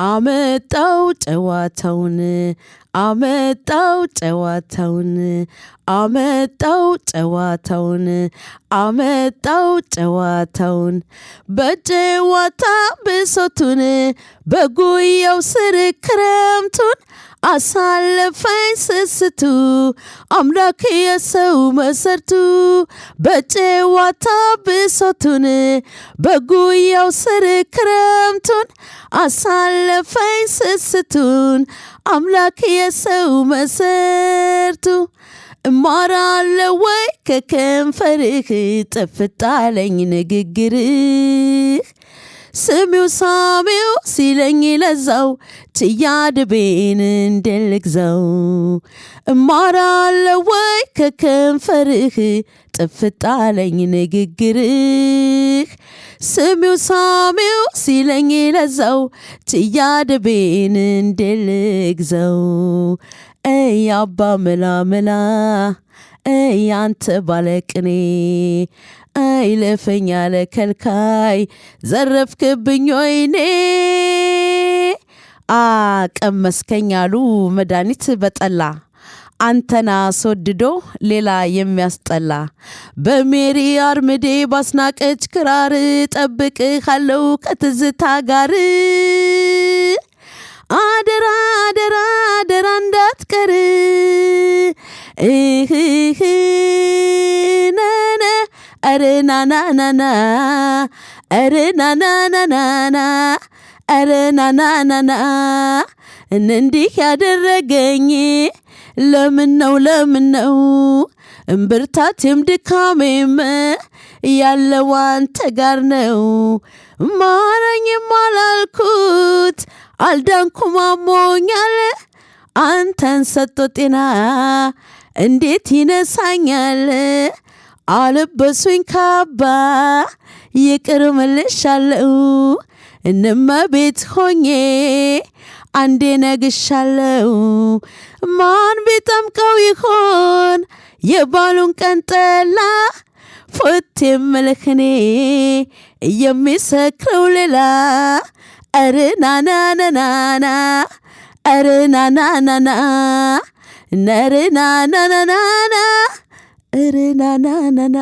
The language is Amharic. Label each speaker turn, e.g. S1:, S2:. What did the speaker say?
S1: አመጣው ጨዋታውን አመጣው ጨዋታውን አመጣው ጨዋታውን አመጣው ጨዋታውን በጨዋታ ብሶቱን በጉያው ስር ክረምቱን አሳለፈኝ ስስቱ አምላክ የሰው መሰርቱ በጨዋታ ብሶቱን በጉያው ስር ክረምቱን አሳለፈኝ ስስቱን አምላክ የሰው መሰርቱ እማራለሁ ወይ ከከንፈርህ ጥፍጣለኝ ንግግርህ ስሚው ሳሚው ሲለኝ ለዛው ችያድቤን እንደልግዛው እማራለሁ ወይ ከከንፈርህ ጥፍጣለኝ ንግግርህ ስሚው ሳሚው ሲለኝ ለዛው ችያድቤን እንደልግዛው አባ መላመላ አንተ ባለቅኔ አይለፈኛ ለከልካይ ዘረፍክብኝ ወይኔ ቀመስከኛሉ መድኃኒት በጠላ አንተና አስወድዶ ሌላ የሚያስጠላ በሜሪ አርምዴ ባስናቀች ክራር ጠብቅሃለው ከትዝታ ጋር አደራ አደራ አደራ እንዳትቀር ነነ አረ ናናናና አረ ናናናና አረ ናናናና እንዲህ ያደረገኝ ለምን ነው እምብርታቴም ድካሜም ያለው አንተ ጋር ነው ማረኝም አላልኩት አልዳንኩም አሞኛል አንተን ሰጥቶ ጤና እንዴት ይነሳኛል አለበሱኝ ካባ ይቅር መልሻለሁ እመቤት ሆኜ አንዴ ነግሻለሁ ማን ቢጠምቀው ይሆን የባሉን ቀን ጠላ ፎት የምልክኔ የሚሰክረው ሌላ አረ ናናናና አረ ናናናና አረ ናናናና አረ ናናናና